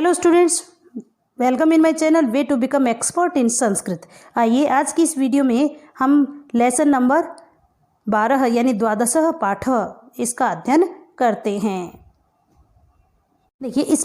Hello students, welcome in my channel way to become expert in Sanskrit. आइए आज की इस वीडियो में हम लेसन नंबर 12 यानी द्वादशः पाठ इसका अध्ययन करते हैं। देखिए इस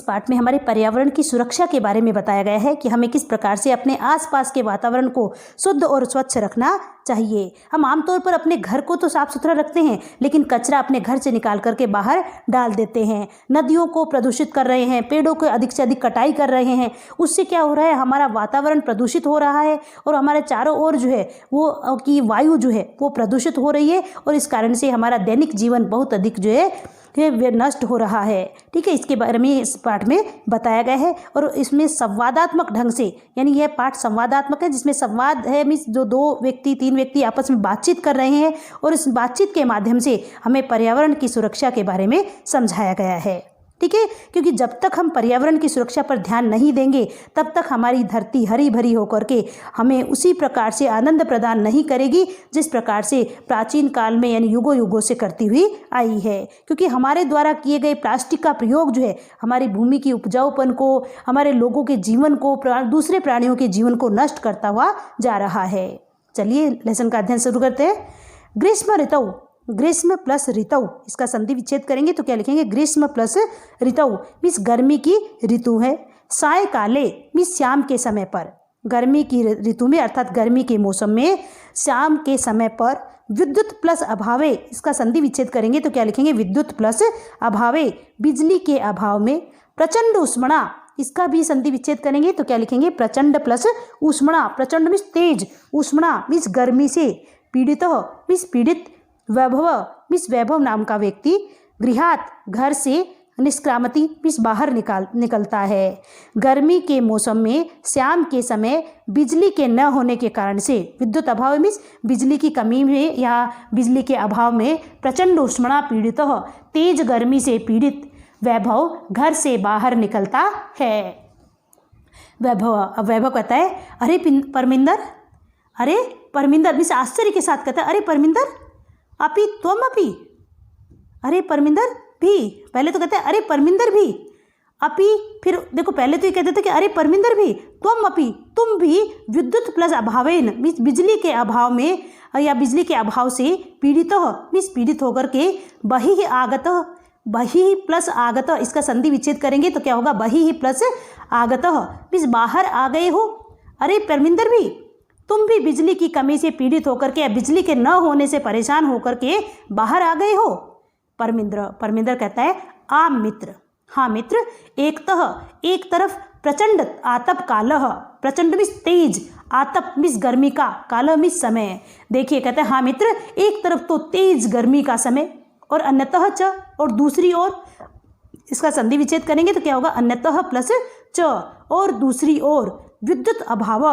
पाठ में हमारे पर्यावरण की सुरक्षा के बारे में बताया गया है कि हमें किस प्रकार से अपने आसपास के वातावरण को शुद्ध और स्वच्छ रखना चाहिए। हम आमतौर पर अपने घर को तो साफ सुथरा रखते हैं, लेकिन कचरा अपने घर से निकाल करके बाहर डाल देते हैं। नदियों को प्रदूषित कर रहे हैं, पेड़ों को अधिक से अधिक कटाई कर रहे हैं। उससे क्या हो रहा है, हमारा वातावरण प्रदूषित हो रहा है और हमारे चारों ओर जो है वो की वायु जो है वो प्रदूषित हो रही है और इस कारण से हमारा दैनिक जीवन बहुत अधिक जो है वे नष्ट हो रहा है। ठीक है, इसके बारे में इस पाठ में बताया गया है और इसमें संवादात्मक ढंग से, यानी यह पाठ संवादात्मक है जिसमें संवाद है, मीन्स जो तीन व्यक्ति आपस में बातचीत कर रहे हैं और इस बातचीत के माध्यम से हमें पर्यावरण की सुरक्षा के बारे में समझाया गया है। ठीक है, क्योंकि जब तक हम पर्यावरण की सुरक्षा पर ध्यान नहीं देंगे तब तक हमारी धरती हरी भरी होकर के हमें उसी प्रकार से आनंद प्रदान नहीं करेगी जिस प्रकार से प्राचीन काल में यानी युगों युगों से करती हुई आई है। क्योंकि हमारे द्वारा किए गए प्लास्टिक का प्रयोग जो है हमारी भूमि की उपजाऊपन को, हमारे लोगों के जीवन को, दूसरे प्राणियों के जीवन को नष्ट करता हुआ जा रहा है। चलिए लेसन का अध्ययन शुरू करते हैं। ग्रीष्म ऋतु, ग्रीष्म प्लस ऋतु, इसका संधि विच्छेद करेंगे तो क्या लिखेंगे, ग्रीष्म प्लस ऋतु मीन्स गर्मी की ऋतु है। साय काले मीन्स शाम के समय पर, गर्मी की ऋतु में अर्थात गर्मी के मौसम में शाम के समय पर। विद्युत प्लस अभावे, इसका संधि विच्छेद करेंगे तो क्या लिखेंगे, विद्युत प्लस अभावे, बिजली के अभाव में। प्रचंड उष्मणा, इसका भी संधि विच्छेद करेंगे तो क्या लिखेंगे, प्रचंड प्लस उष्मणा। प्रचंड मीन्स तेज, उष्मणा मीन्स गर्मी से, पीड़ित मीन्स पीड़ित, वैभव मीन्स वैभव नाम का व्यक्ति, गृहात घर से, निष्क्रामति मीन्स बाहर निकलता है। गर्मी के मौसम में शाम के समय बिजली के न होने के कारण से, विद्युत अभाव मीन्स बिजली की कमी में या बिजली के अभाव में, प्रचंड उष्मणा पीड़ित, तेज गर्मी से पीड़ित, वैभव घर से बाहर निकलता है। वैभव कहता है अरे परमिंदर मीन्स आश्चर्य के साथ कहता है अरे परमिंदर, अपि त्वम अपि, अरे परमिंदर भी, पहले तो कहते हैं अरे परमिंदर भी, अपि फिर देखो पहले तो ये कहते थे कि अरे परमिंदर भी, त्वम अपि तुम भी, विद्युत प्लस अभावेन मीन्स बिजली के अभाव में या बिजली के अभाव से, पीड़ित मीन्स पीड़ित होकर के, बहि आगत, बहि प्लस आगत, इसका संधि विच्छेद करेंगे तो क्या होगा, बहि प्लस आगत मीन्स बाहर आ गए हो। अरे परमिंदर भी, तुम भी बिजली की कमी से पीड़ित होकर के या बिजली के न होने से परेशान होकर के बाहर आ गए हो। परमिंदर कहता है आ मित्र, हाँ मित्र, एक तरफ प्रचंड आतप कालह, प्रचंड मीन्स तेज, आतप मीन्स गर्मी का, कालह मीन्स समय। देखिए कहते हैं हाँ मित्र, एक तरफ तो तेज गर्मी का समय और अन्यतः च, और दूसरी ओर, इसका संधि विच्छेद करेंगे तो क्या होगा, अन्यतः प्लस च, और दूसरी ओर विद्युत अभाव,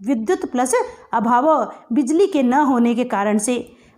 विद्युत प्लस अभाव बिजली के न होने के कारण से,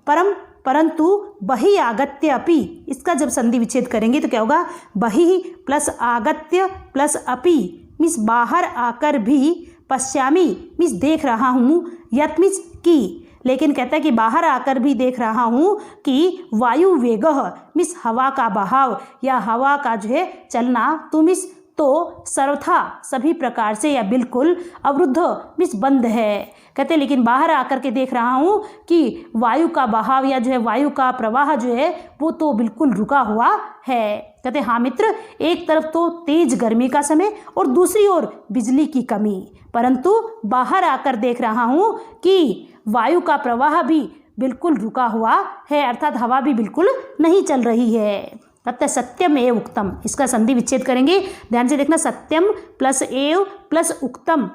परंतु बहि आगत्य अपि, इसका जब संधि विच्छेद करेंगे तो क्या होगा, बहि प्लस आगत्य प्लस अपि मीन्स बाहर आकर भी, पश्यामी मीन्स देख रहा हूँ, यत मीन्स की, लेकिन कहता है कि बाहर आकर भी देख रहा हूँ कि वायु वेगः मीन्स हवा का बहाव या हवा का जो है चलना, तो मीन्स तो सर्वथा सभी प्रकार से या बिल्कुल अवरुद्ध मीन्स बंद है। कहते लेकिन बाहर आकर के देख रहा हूँ कि वायु का बहाव या जो है वायु का प्रवाह जो है वो तो बिल्कुल रुका हुआ है। कहते हाँ मित्र, एक तरफ तो तेज गर्मी का समय और दूसरी ओर बिजली की कमी, परंतु बाहर आकर देख रहा हूँ कि वायु का प्रवाह भी बिल्कुल रुका हुआ है, अर्थात हवा भी बिल्कुल नहीं चल रही है। अतः सत्यम एव उक्तम, इसका संधि विच्छेद करेंगे, ध्यान से देखना, सत्यम प्लस एव प्लस उक्तम,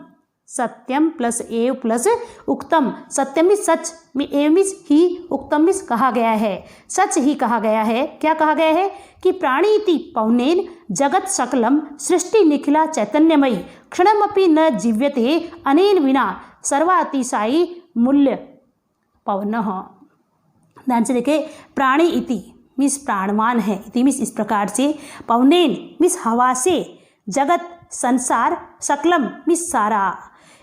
सत्यम प्लस एव प्लस उक्तम। सत्यम मीन्स सच, एव मीन्स ही, उक्तम मीन्स कहा गया है, सच ही कहा गया है। क्या कहा गया है कि प्राणीति पौनेन जगत सकलम सृष्टि निखिला चैतन्यमयी क्षणमपि न जीव्यते अनेन विना सर्वातिशायी मूल्य पवनः। ध्यान से देखे, प्राणी इति मीन्स प्राणवान है, इति मीन्स इस प्रकार से, पवनेन मीन्स हवा से, जगत संसार, सकलम मीन्स सारा,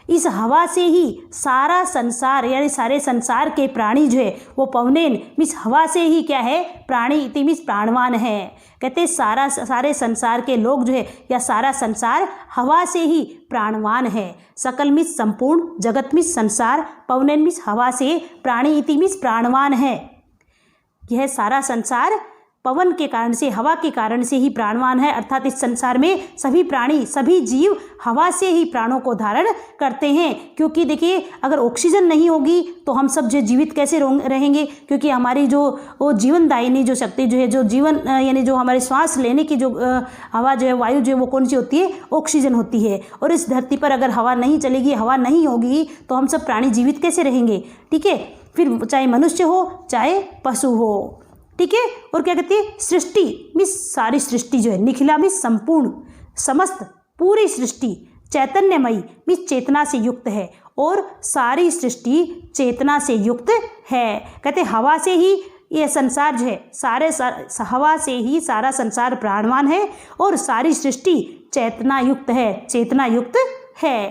इस हवा से ही सारा संसार यानी सारे संसार के प्राणी जो है वो पवनेन मीन्स हवा से ही क्या है, प्राणी इति मीन्स प्राणवान है। कहते सारे संसार के लोग जो है या सारा संसार हवा से ही प्राणवान है। सकल मीन्स संपूर्ण, जगत मीन्स संसार, पवनेन मीन्स हवा से, प्राणी इति मीन्स प्राणवान है। यह सारा संसार पवन के कारण से, हवा के कारण से ही प्राणवान है, अर्थात इस संसार में सभी प्राणी, सभी जीव हवा से ही प्राणों को धारण करते हैं। क्योंकि देखिए अगर ऑक्सीजन नहीं होगी तो हम सब जो जीवित कैसे रहेंगे, क्योंकि हमारी जो वो जीवनदायिनी जो शक्ति जो है, जो जीवन यानी जो हमारे श्वास लेने की जो हवा जो है, वायु जो है, वो कौन सी होती है, ऑक्सीजन होती है। और इस धरती पर अगर हवा नहीं चलेगी, हवा नहीं होगी तो हम सब प्राणी जीवित कैसे रहेंगे। ठीक है, फिर चाहे मनुष्य हो चाहे पशु हो। ठीक है, और क्या कहती है, सृष्टि मीन्स सारी सृष्टि जो है, निखिला मीन्स संपूर्ण, समस्त पूरी सृष्टि, चैतन्यमयी मीन्स चेतना से युक्त है, और सारी सृष्टि चेतना से युक्त है। कहते हवा से ही यह संसार जो है, हवा से ही सारा संसार प्राणवान है और सारी सृष्टि चेतना युक्त है, चेतना युक्त है।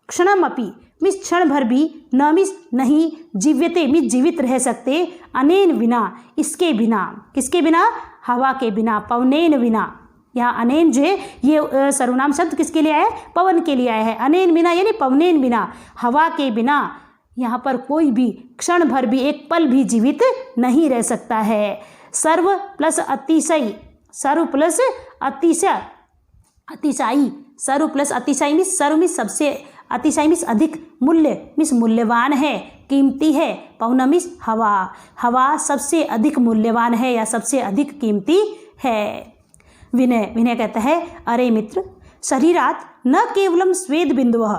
क्षणमपि मीन्स क्षण भर भी, न मीन्स नहीं, जीव्यते मीन्स जीवित रह सकते, अनेन बिना इसके बिना, किसके बिना, हवा के बिना, पवनेन बिना। यहाँ अनेन जो है ये सर्वनाम शब्द किसके लिए आया है, पवन के लिए आया है। अनेन बिना यानी पवनेन बिना, हवा के बिना यहाँ पर कोई भी क्षण भर भी, एक पल भी जीवित नहीं रह सकता है। सर्व प्लस अतिशय, सर्व प्लस अतिशय, अतिशाई, सर्व प्लस अतिशाई मीन्स सर्व मीन्स सबसे, अतिशय मीन्स अधिक, मूल्य मीन्स मूल्यवान है, कीमती है, पवन मीन्स हवा, हवा सबसे अधिक मूल्यवान है या सबसे अधिक कीमती है। विनय, विनय कहता है अरे मित्र शरीरात न केवलम स्वेद बिंदुवः,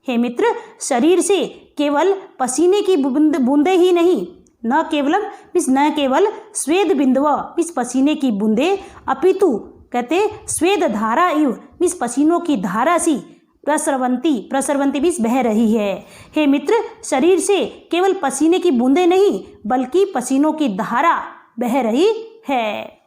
हे मित्र शरीर से केवल पसीने की बूंदे ही नहीं, न केवलम मीन्स न केवल, स्वेद बिंदुवः मीन्स पसीने की बूंदे, अपितु कहते स्वेद धारा इव मीन्स पसीनों की धारा सी, प्रसरवंती, प्रसरवंती मीन्स बह रही है। हे मित्र शरीर से केवल पसीने की बूंदें नहीं बल्कि पसीनों की धारा बह रही है।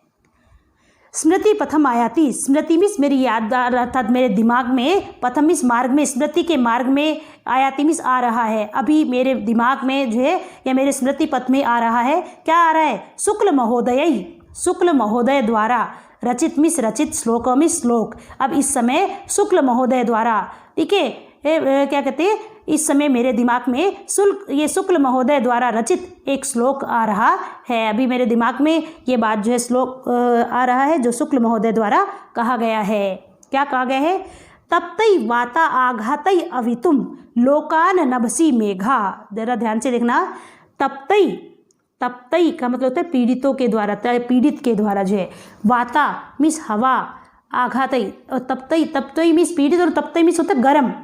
स्मृति पथम आयाति, स्मृति मीन्स मेरी याददार अर्थात मेरे दिमाग में, पथम मीन्स मार्ग में, स्मृति के मार्ग में, आयाति मीन्स आ रहा है, अभी मेरे दिमाग में जो है या मेरे स्मृति पथ में आ रहा है। क्या आ रहा है, शुक्ल महोदय, शुक्ल महोदय द्वारा रचित मिस रचित, श्लोक मिस श्लोक। अब इस समय शुक्ल महोदय द्वारा, ठीक है, क्या कहते हैं, इस समय मेरे दिमाग में ये शुक्ल महोदय द्वारा रचित एक श्लोक आ रहा है। अभी मेरे दिमाग में ये बात जो है श्लोक आ रहा है जो शुक्ल महोदय द्वारा कहा गया है। क्या कहा गया है, तप्तई वाता आघातई अवितुम लोकान नभसी मेघा। जरा ध्यान से देखना, तप्तई, तप्तई का मतलब होता है पीड़ितों के द्वारा, पीड़ित के द्वारा जो है, वाता मीन्स हवा, आघातई और तप्तई, तप्तई मीन्स पीड़ित और तप्तई मीन्स होता है गर्म।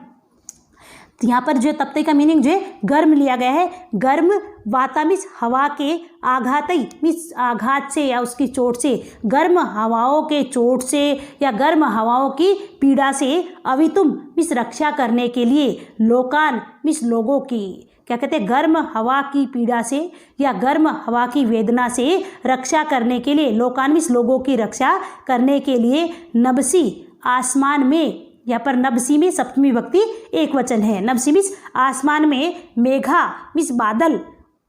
तो यहाँ पर जो है तप्तई का मीनिंग जो है गर्म लिया गया है, गर्म, वाता मीन्स हवा के, आघातई मीन्स आघात से या उसकी चोट से, गर्म हवाओं के चोट से या गर्म हवाओं की पीड़ा से, अवितुम मीन्स रक्षा करने के लिए, लोकान मीन्स लोगों की, क्या कहते हैं, गर्म हवा की पीड़ा से या गर्म हवा की वेदना से रक्षा करने के लिए, लोकान मीन्स लोगों की रक्षा करने के लिए, नभसी आसमान में, यहाँ पर नभसी में सप्तमी विभक्ति एक वचन है, नभसी मीन्स आसमान में, मेघा मीन्स बादल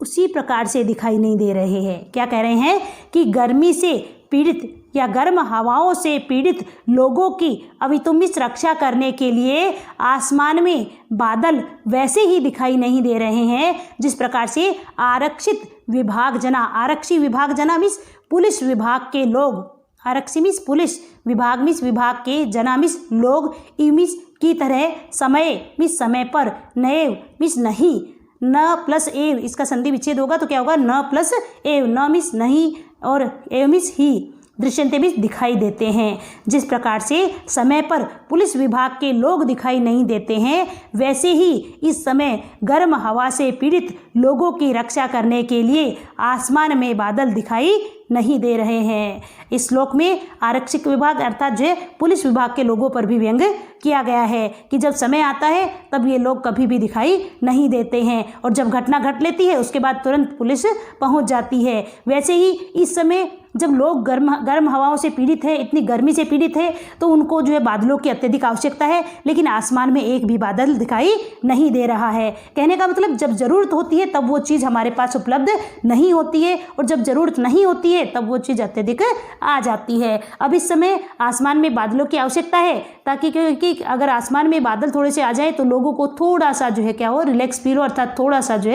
उसी प्रकार से दिखाई नहीं दे रहे हैं। क्या कह रहे हैं कि गर्मी से पीड़ित या गर्म हवाओं से पीड़ित लोगों की अवितुम मीन्स रक्षा करने के लिए आसमान में बादल वैसे ही दिखाई नहीं दे रहे हैं जिस प्रकार से आरक्षित विभाग जना, आरक्षी विभाग जना मीन्स पुलिस विभाग के लोग, आरक्षी मीन्स पुलिस, विभाग मीन्स विभाग के, जना मीन्स लोग, ई मीन्स की तरह, समय मीन्स समय पर, नएव मीन्स नहीं, न प्लस एव इसका संधि विच्छेद होगा तो क्या होगा, न प्लस एव, न मीन्स नहीं और एव मीन्स ही, दृश्यन्ते मीन्स दिखाई देते हैं। जिस प्रकार से समय पर पुलिस विभाग के लोग दिखाई नहीं देते हैं वैसे ही इस समय गर्म हवा से पीड़ित लोगों की रक्षा करने के लिए आसमान में बादल दिखाई नहीं दे रहे हैं। इस श्लोक में आरक्षक विभाग अर्थात जो पुलिस विभाग के लोगों पर भी व्यंग किया गया है कि जब समय आता है तब ये लोग कभी भी दिखाई नहीं देते हैं और जब घटना घट लेती है उसके बाद तुरंत पुलिस पहुंच जाती है। वैसे ही इस समय जब लोग गर्म हवाओं से पीड़ित है, इतनी गर्मी से पीड़ित है, तो उनको जो है बादलों की अत्यधिक आवश्यकता है, लेकिन आसमान में एक भी बादल दिखाई नहीं दे रहा है। कहने का मतलब जब ज़रूरत होती है तब वो चीज़ हमारे पास उपलब्ध नहीं होती है और जब ज़रूरत नहीं होती है तब वो चीज़ अत्यधिक आ जाती है। अब इस समय आसमान में बादलों की आवश्यकता है ताकि क्योंकि अगर आसमान में बादल थोड़े से आ जाए तो लोगों को थोड़ा सा जो है क्या हो, रिलैक्स फील हो, अर्थात थोड़ा सा जो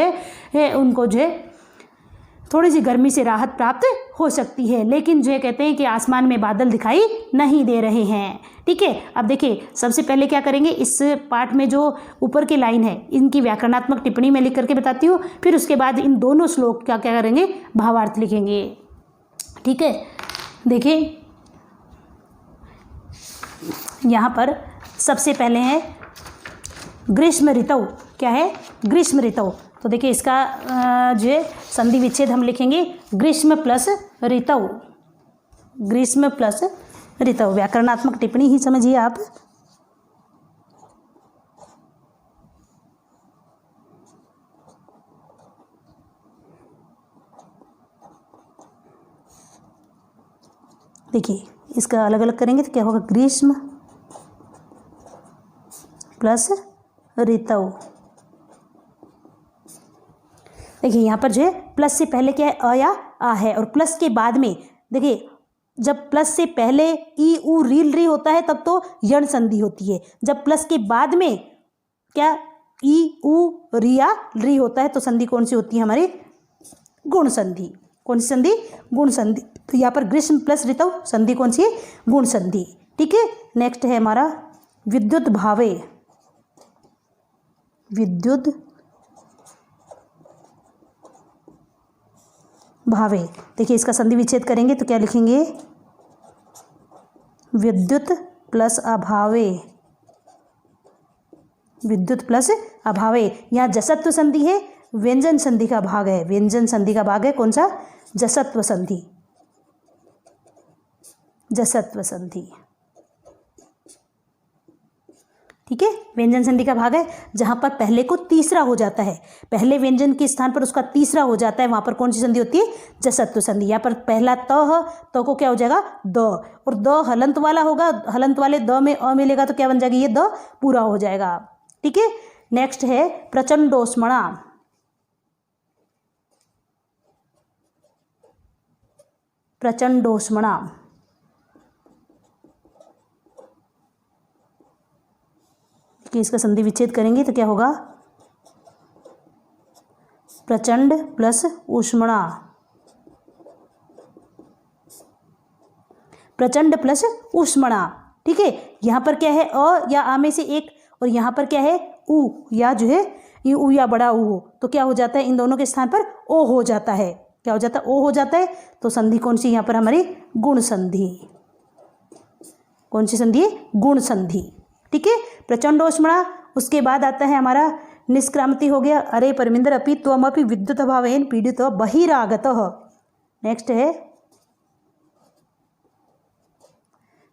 है उनको जो है थोड़ी सी गर्मी से राहत प्राप्त हो सकती है। लेकिन जो कहते हैं कि आसमान में बादल दिखाई नहीं दे रहे हैं। ठीक है, अब देखिए सबसे पहले क्या करेंगे, इस पार्ट में जो ऊपर की लाइन है इनकी व्याकरणात्मक टिप्पणी मैं लिख करके बताती हूँ, फिर उसके बाद इन दोनों श्लोक का क्या करेंगे, भावार्थ लिखेंगे। ठीक है, देखिए यहाँ पर सबसे पहले है ग्रीष्म ऋतु। क्या है, ग्रीष्म ऋतु। तो देखिए इसका जो है संधि विच्छेद हम लिखेंगे ग्रीष्म प्लस ऋतु, ग्रीष्म प्लस ऋतु। व्याकरणात्मक टिप्पणी ही समझिए आप। देखिए इसका अलग अलग करेंगे तो क्या होगा, ग्रीष्म प्लस ऋतु। देखिए यहाँ पर जो है प्लस से पहले क्या है, अ या आ है, और प्लस के बाद में देखिए जब प्लस से पहले ई उ रील री होता है तब तो यण संधि होती है। जब प्लस के बाद में क्या ई उ रिया री होता है तो संधि कौन सी होती है हमारी, गुण संधि। कौन सी संधि, गुण संधि। तो यहाँ पर ग्रीष्म प्लस ऋतु संधि कौन सी है, गुण संधि। ठीक है, नेक्स्ट है हमारा विद्युत भावे, विद्युत भावे। देखिए इसका संधि विच्छेद करेंगे तो क्या लिखेंगे, विद्युत प्लस अभावे, विद्युत प्लस अभावे। यहाँ जसत्व संधि है, व्यंजन संधि का भाग है, व्यंजन संधि का भाग है कौन सा, जसत्व संधि, जसत्व संधि। ठीक है, व्यंजन संधि का भाग है जहां पर पहले को तीसरा हो जाता है, पहले व्यंजन के स्थान पर उसका तीसरा हो जाता है, वहां पर कौन सी संधि होती है, जसत्व संधि। यहाँ पर पहला तो को क्या हो जाएगा, द, और द हलंत वाला होगा, हलंत वाले द में अ मिलेगा तो क्या बन जाएगी, ये द पूरा हो जाएगा। ठीक है, नेक्स्ट है प्रचंडोष्मणा, प्रचंडोष्मणा। कि इसका संधि विच्छेद करेंगे तो क्या होगा, प्रचंड प्लस ऊष्मणा, प्रचंड प्लस ऊष्मणा। ठीक है, यहाँ पर क्या है, अ या आ में से एक, और यहाँ पर क्या है, उ या जो है ये उ या बड़ा उ हो तो क्या हो जाता है, इन दोनों के स्थान पर ओ हो जाता है। क्या हो जाता है, ओ हो जाता है। तो संधि कौन सी यहाँ पर हमारी, गुण संधि। कौन सी संधि है, गुण संधि। ठीक है, प्रचंडोष्मणा। उसके बाद आता है हमारा निष्क्रांति हो गया, अरे परमिंदर अपि त्वमपि विद्युत अभावेन पीड़ित बहिरागतः। नेक्स्ट है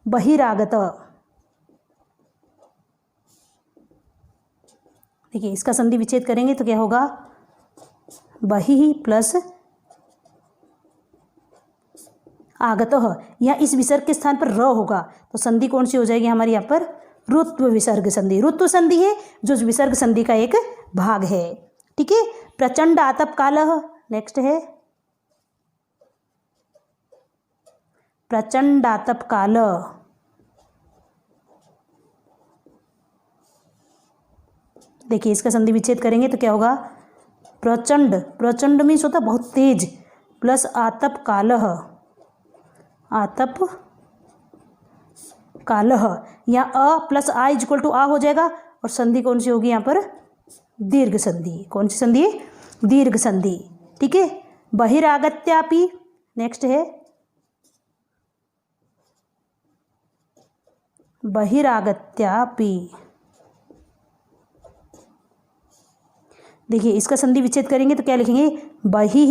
बहिरागत। देखिए इसका संधि विच्छेद करेंगे तो क्या होगा, बहि प्लस आगतः। या इस विसर्ग के स्थान पर र होगा तो संधि कौन सी हो जाएगी हमारी यहाँ पर, ऋत्व विसर्ग संधि। ऋत्व संधि है जो विसर्ग संधि का एक भाग है। ठीक है, प्रचंड आतप कालः। नेक्स्ट है प्रचंड आतप काल। देखिए इसका संधि विच्छेद करेंगे तो क्या होगा, प्रचंड, प्रचंड मीन्स होता बहुत तेज, प्लस आतप कालः, आतप कालः। यहाँ अ प्लस आ इक्वल टू आ हो जाएगा और संधि कौन सी होगी यहाँ पर, दीर्घ संधि। कौन सी संधि है, दीर्घ संधि। ठीक है, बहिरागत्यापि। नेक्स्ट है बहिरागत्यापि। देखिए इसका संधि विच्छेद करेंगे तो क्या लिखेंगे, बहि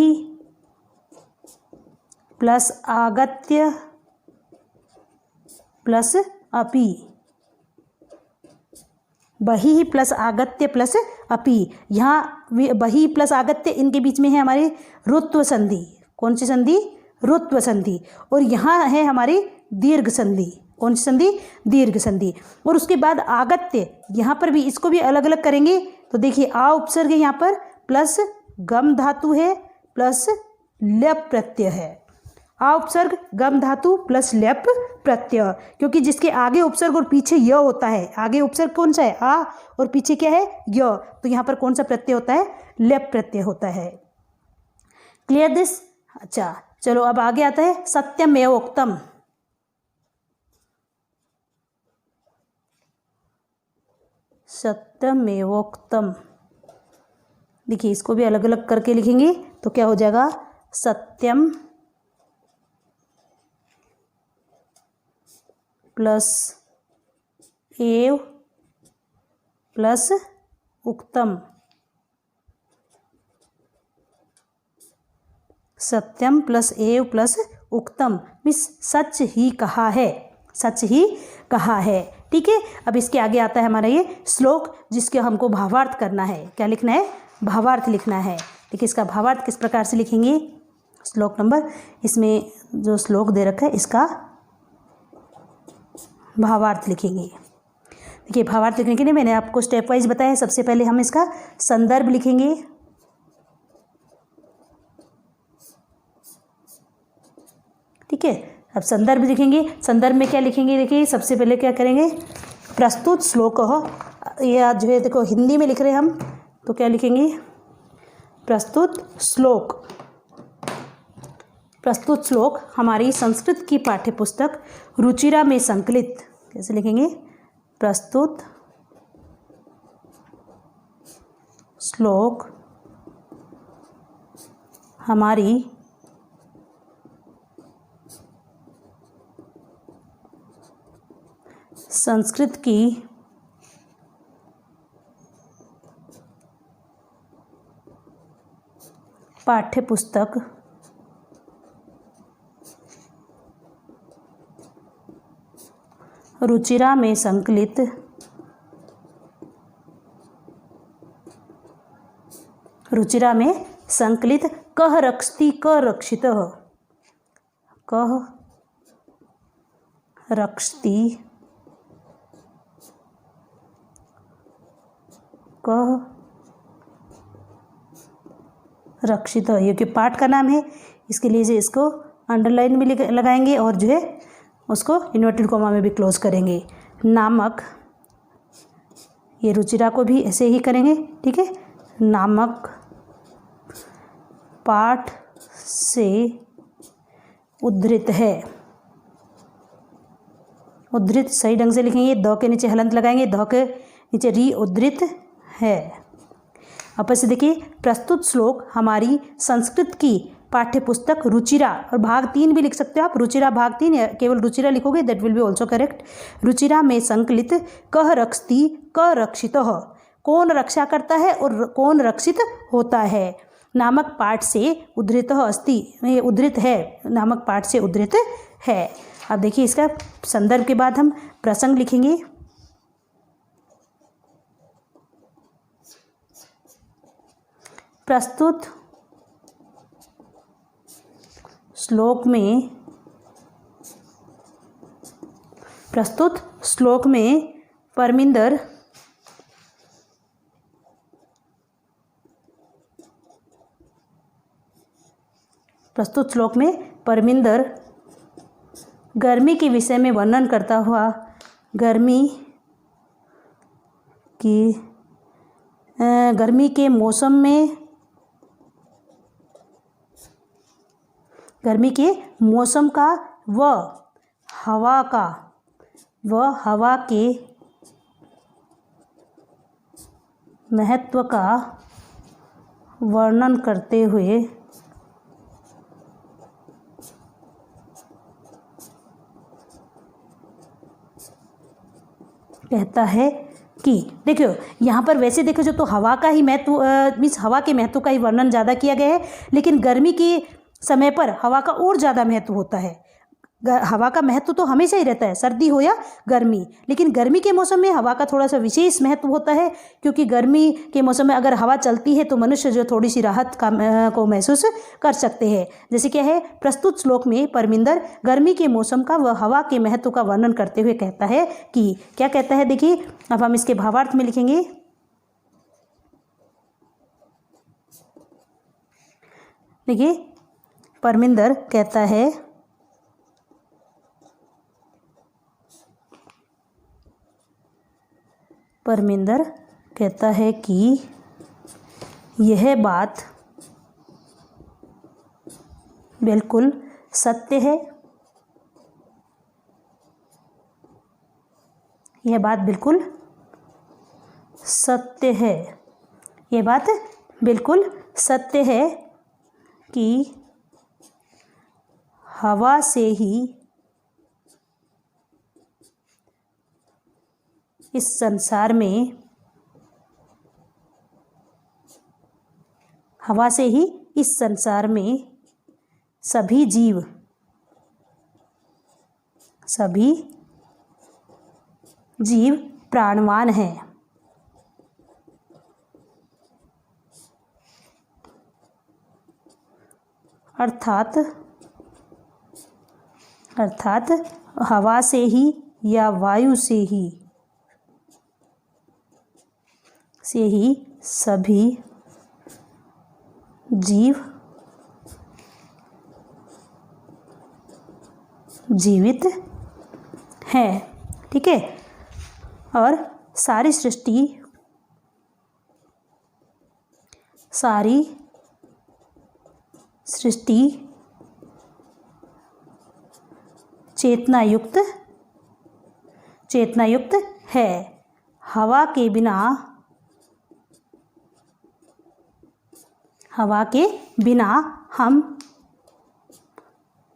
प्लस आगत्य प्लस अपि, बहि प्लस आगत्य प्लस अपि। यहाँ बहि प्लस आगत्य, इनके बीच में है हमारी रुत्व संधि। कौन सी संधि? रुत्व संधि। और यहाँ है हमारी दीर्घ संधि। कौन सी संधि? दीर्घ संधि। और उसके बाद आगत्य, यहाँ पर भी इसको भी अलग अलग करेंगे। तो देखिए आ उपसर्ग है यहाँ पर, प्लस गम धातु है, प्लस ल्यप प्रत्यय है। आ उपसर्ग गम धातु प्लस ल्यप प्रत्यय, क्योंकि जिसके आगे उपसर्ग और पीछे य होता है। आगे उपसर्ग कौन सा है? आ, और पीछे क्या है? य। तो यहाँ पर कौन सा प्रत्यय होता है? ल्यप प्रत्यय होता है। Clear this? अच्छा चलो अब आगे आता है सत्यमेवोक्तम। सत्यमेवोक्तम, देखिए इसको भी अलग अलग करके लिखेंगे तो क्या हो जाएगा? सत्यम प्लस एव प्लस उक्तम। सत्यम प्लस एव प्लस उक्तम मीन्स सच ही कहा है, सच ही कहा है। ठीक है, अब इसके आगे आता है हमारा ये श्लोक, जिसके हमको भावार्थ करना है। क्या लिखना है? भावार्थ लिखना है। देखिए इसका भावार्थ किस प्रकार से लिखेंगे? श्लोक नंबर, इसमें जो श्लोक दे रखा है इसका भावार्थ लिखेंगे। देखिए भावार्थ लिखने के लिए मैंने आपको स्टेप वाइज बताया। सबसे पहले हम इसका संदर्भ लिखेंगे। ठीक है, अब संदर्भ लिखेंगे। संदर्भ में क्या लिखेंगे? देखिए सबसे पहले क्या करेंगे? प्रस्तुत श्लोक हो, या जो है देखो हिंदी में लिख रहे हैं हम, तो क्या लिखेंगे? प्रस्तुत श्लोक। प्रस्तुत श्लोक हमारी संस्कृत की पाठ्यपुस्तक रुचिरा में संकलित, कैसे लिखेंगे? प्रस्तुत श्लोक हमारी संस्कृत की पाठ्यपुस्तक रुचिरा में संकलित कह रक्षति क रक्षित, कह रक्षति कह रक्षित, ये कि पाठ का नाम है। इसके लिए जो इसको अंडरलाइन में लगाएंगे और जो है उसको इन्वर्टेड कॉमा में भी क्लोज करेंगे। नामक, ये रुचिरा को भी ऐसे ही करेंगे। ठीक है, नामक पाठ से उद्धृत है। उद्धृत सही ढंग से लिखेंगे, द के नीचे हलंत लगाएंगे, ध के नीचे री, उद्धृत है। अब से देखिए प्रस्तुत श्लोक हमारी संस्कृत की पाठ्यपुस्तक रुचिरा, और भाग 3 भी लिख सकते हो आप, रुचिरा भाग 3, या केवल रुचिरा लिखोगे that will be also correct. Ruchira में संकलित कह रक्षति क रक्षितः, कौन रक्षा करता है और कौन रक्षित होता है। नामक पाठ से उद्धृत अस्ति, ये उद्धृत है, नामक पाठ से उद्धृत है। अब देखिए इसका संदर्भ के बाद हम प्रसंग लिखेंगे। प्रस्तुत श्लोक में परमिंदर गर्मी के विषय में वर्णन करता हुआ गर्मी के मौसम का व हवा के महत्व का वर्णन करते हुए कहता है कि, देखियो यहाँ पर वैसे देखो जो तो हवा का ही महत्व मीन्स हवा के महत्व का ही वर्णन ज़्यादा किया गया है, लेकिन गर्मी की समय पर हवा का और ज़्यादा महत्व होता है। हवा का महत्व तो हमेशा ही रहता है, सर्दी हो या गर्मी, लेकिन गर्मी के मौसम में हवा का थोड़ा सा विशेष महत्व होता है, क्योंकि गर्मी के मौसम में अगर हवा चलती है तो मनुष्य जो थोड़ी सी राहत को महसूस कर सकते हैं। जैसे क्या है, प्रस्तुत श्लोक में परमिंदर गर्मी के मौसम का व हवा के महत्व का वर्णन करते हुए कहता है कि, क्या कहता है, देखिए अब हम इसके भावार्थ में लिखेंगे। देखिए परमिंदर कहता है, परमिंदर कहता है कि यह बात बिल्कुल सत्य है, यह बात बिल्कुल सत्य है, यह बात बिल्कुल सत्य है कि हवा से ही इस संसार में, हवा से ही इस संसार में सभी जीव प्राणवान हैं। अर्थात हवा से ही या वायु से ही सभी जीव जीवित हैं। ठीक है, और सारी सृष्टि चेतनायुक्त है। हवा के बिना हम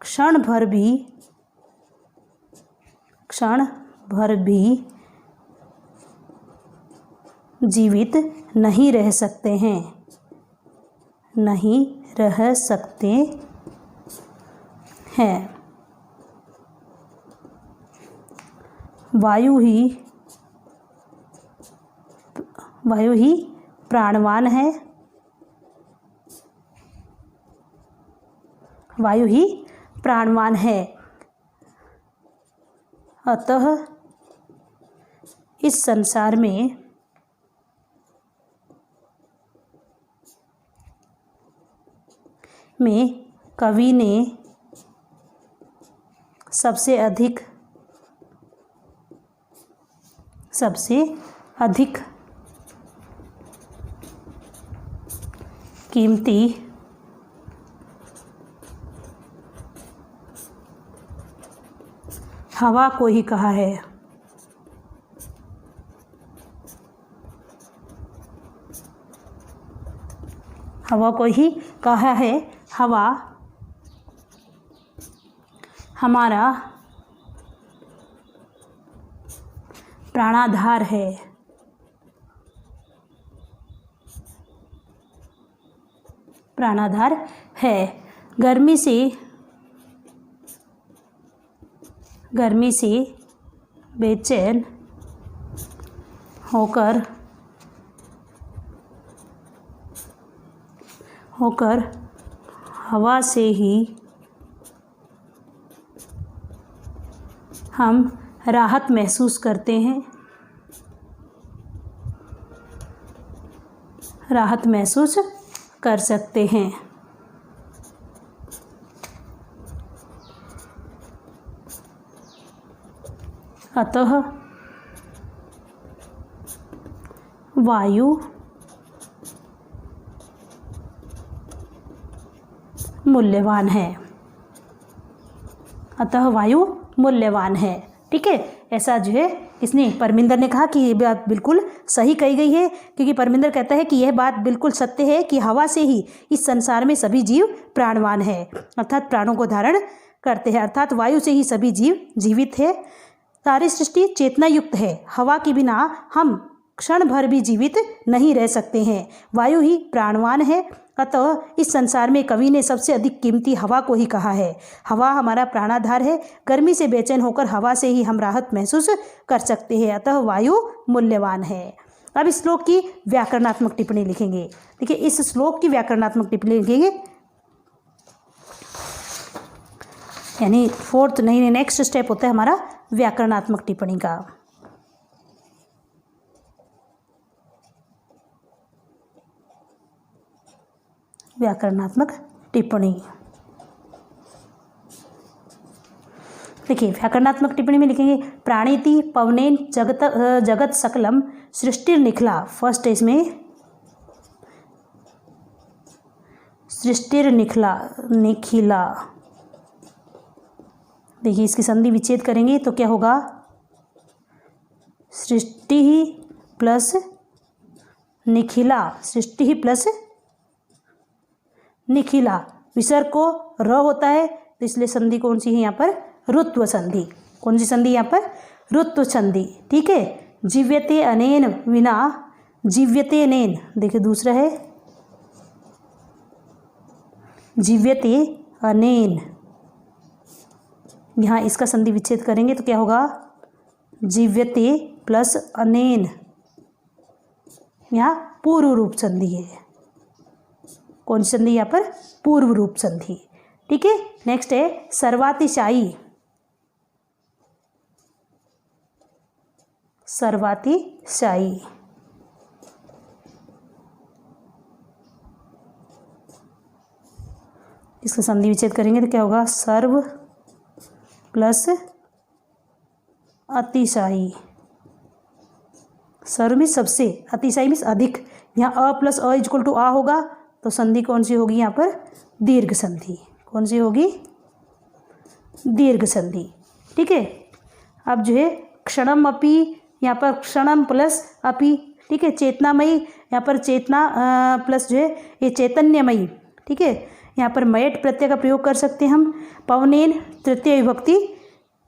क्षण भर भी जीवित नहीं रह सकते हैं, वायु ही प्राणवान है, वायु ही प्राणवान है। अतः इस संसार में कवि ने सबसे अधिक कीमती हवा को ही कहा है। हवा को ही कहा है। हवा हमारा प्राणाधार है। गर्मी से बेचैन होकर हवा से ही हम राहत महसूस करते हैं, राहत महसूस कर सकते हैं। अतः वायु मूल्यवान है। ठीक है, ऐसा जो है इसने परमिंदर ने कहा कि ये बात बिल्कुल सही कही गई है, क्योंकि परमिंदर कहता है कि यह बात बिल्कुल सत्य है कि हवा से ही इस संसार में सभी जीव प्राणवान है, अर्थात प्राणों को धारण करते हैं, अर्थात वायु से ही सभी जीव जीवित है। सारी सृष्टि चेतना युक्त है। हवा के बिना हम क्षण भर भी जीवित नहीं रह सकते हैं। वायु ही प्राणवान है, अतः इस संसार में कवि ने सबसे अधिक कीमती हवा को ही कहा है। हवा हमारा प्राणाधार है। गर्मी से बेचैन होकर हवा से ही हम राहत महसूस कर सकते हैं, अतः वायु मूल्यवान है। अब इस श्लोक की व्याकरणात्मक टिप्पणी लिखेंगे। देखिए इस श्लोक की व्याकरणात्मक टिप्पणी लिखेंगे, यानी फोर्थ नहीं नेक्स्ट स्टेप होता है हमारा व्याकरणात्मक टिप्पणी का। व्याकरणात्मक टिप्पणी देखिए व्याकरणात्मक टिप्पणी में लिखेंगे प्राणीति पवनेन जगत सकलम सृष्टिर निखिला। फर्स्ट है इसमें सृष्टिर निखिला। देखिए इसकी संधि विच्छेद करेंगे तो क्या होगा, सृष्टि ही प्लस निखिला, सृष्टि ही प्लस निखिला। विसर्ग को र होता है तो इसलिए संधि कौन सी है यहाँ पर, ऋत्व संधि। कौन सी संधि यहाँ पर, ऋत्व संधि। ठीक है, जीव्यते अनेन विना जीव्यते नेन। देखिए दूसरा है जीव्यते अनेन, यहाँ इसका संधि विच्छेद करेंगे तो क्या होगा, जीव्यते प्लस अनेन, यहाँ पूर्व रूप संधि है। कौन सी संधि यहाँ पर, पूर्व रूप संधि। ठीक है, नेक्स्ट है सर्वातिशायी। सर्वातिशायी इसका संधि विच्छेद करेंगे तो क्या होगा, सर्व प्लस अतिशायी। सर्व में सबसे, अतिशायी में अधिक। यहाँ अ प्लस अ इक्वल टू आ होगा तो संधि कौन सी होगी यहाँ पर, दीर्घ संधि। कौन सी होगी, दीर्घ संधि। ठीक है, अब जो है क्षणम अपि, यहाँ पर क्षणम प्लस अपि। ठीक है, चेतनामयी, यहाँ पर चेतना प्लस जो है ये चैतन्यमयी। ठीक है, यहाँ पर मयट प्रत्यय का प्रयोग कर सकते हैं हम। पवनेन तृतीय विभक्ति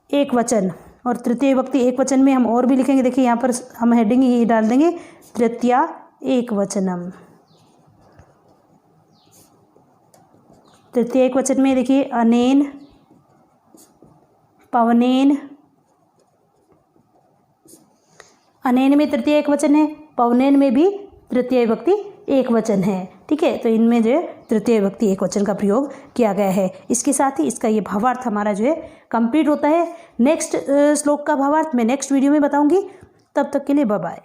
एक वचन, और तृतीय विभक्ति एक वचन में हम और भी लिखेंगे। देखिए यहाँ पर हम हेडिंग ही डाल देंगे तृतीया एक वचनम। तृतीय एक वचन में देखिए अनेन, पवनेन। अनेन में तृतीय एक वचन है, पवनेन में भी तृतीय विभक्ति एक वचन है। ठीक है, तो इनमें जो है तृतीय विभक्ति एक वचन का प्रयोग किया गया है। इसके साथ ही इसका ये भावार्थ हमारा जो है कंप्लीट होता है। नेक्स्ट श्लोक का भावार्थ मैं नेक्स्ट वीडियो में बताऊंगी। तब तक के लिए बाय बाय।